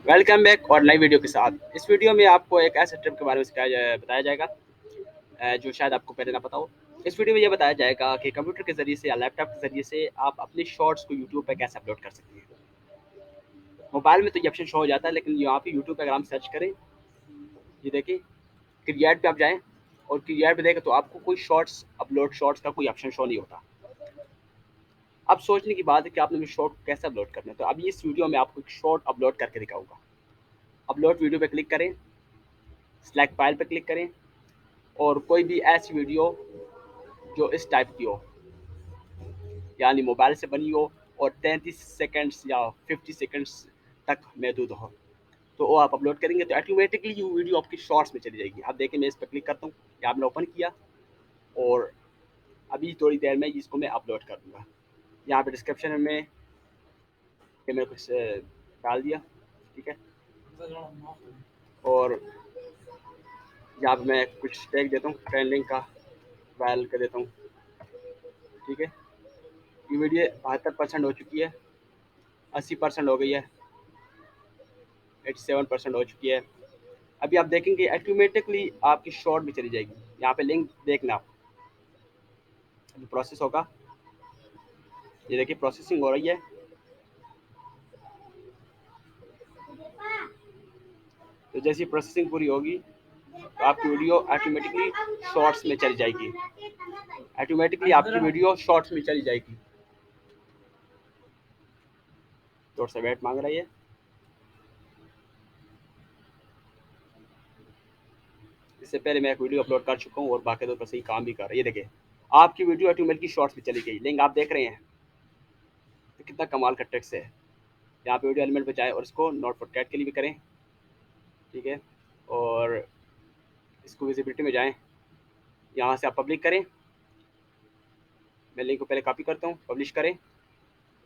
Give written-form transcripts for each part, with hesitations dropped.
Welcome back और नई video के साथ। इस वीडियो में आपको एक ऐसे ट्रिप के बारे में बताया जाएगा जो शायद आपको पहले ना पता हो। इस वीडियो में ये बताया जाएगा कि कंप्यूटर के ज़रिए से या लैपटॉप के ज़रिए से आप अपने शॉर्ट्स को यूट्यूब पे कैसे अपलोड कर सकते हैं। मोबाइल में तो ये ऑप्शन शो हो जाता है, लेकिन यहाँ पे यूट्यूब पे अगर हम सर्च करें, ये देखिए क्रिएट पे आप जाएँ और क्रिएट पे देखें तो आपको कोई शॉर्ट्स का कोई ऑप्शन शो नहीं होता। अब सोचने की बात है कि आपने शॉर्ट कैसे अपलोड करना है। तो अभी इस वीडियो में आपको एक शॉर्ट अपलोड करके दिखाऊँगा। अपलोड वीडियो पे क्लिक करें, सिलेक्ट फाइल पे क्लिक करें और कोई भी ऐसी वीडियो जो इस टाइप की हो, यानी मोबाइल से बनी हो और 33 सेकंड्स या 50 सेकंड्स तक महदूद हो, तो वो आप अपलोड करेंगे तो ऑटोमेटिकली वो वीडियो आपकी शॉर्ट्स में चली जाएगी। आप देखें, मैं इस पर क्लिक करता हूँ, या आपने ओपन किया और अभी थोड़ी देर में इसको मैं अपलोड कर दूँगा। यहाँ पे डिस्क्रिप्शन में मैंने कुछ डाल दिया, ठीक है, और यहाँ पे मैं कुछ टैग देता हूँ, ट्रेंडिंग का वायरल कर देता हूँ, ठीक है। ये वीडियो 72% हो चुकी है, 80% हो गई है, 87% हो चुकी है। अभी आप देखेंगे ऑटोमेटिकली आपकी शॉर्ट भी चली जाएगी। यहाँ पे लिंक देखना आप, अभी प्रोसेस होगा, ये देखिए प्रोसेसिंग हो रही है। तो जैसी प्रोसेसिंग पूरी होगी तो आपकी वीडियो ऑटोमेटिकली शॉर्ट्स में चली जाएगी। ऑटोमेटिकली आपकी वीडियो शॉर्ट्स में चली जाएगी। थोड़ा सा वेट मांग रही है। इससे पहले मैं एक वीडियो अपलोड कर चुका हूँ और बाकी तो सही काम भी कर रही है। देखिए आपकी वीडियो ऑटोमेटिकली शॉर्ट्स में चली गई। लिंक आप देख रहे हैं, तो कितना कमाल का ट्रिक्स है। यहाँ पे वीडियो एलिमेंट पे जाए और इसको नोट फॉर कैट के लिए भी करें, ठीक है, और इसको विजिबिलिटी में जाएं, यहाँ से आप पब्लिक करें। मैं लिंक को पहले कॉपी करता हूँ, पब्लिश करें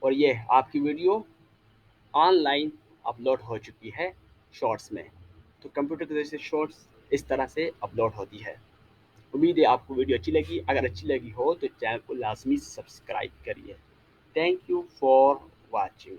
और ये आपकी वीडियो ऑनलाइन अपलोड हो चुकी है शॉर्ट्स में। तो कंप्यूटर की वजह से शॉर्ट्स इस तरह से अपलोड होती है। उम्मीद है आपको वीडियो अच्छी लगी। अगर अच्छी लगी हो तो चैनल को लाजमी सब्सक्राइब करिए। Thank you for watching.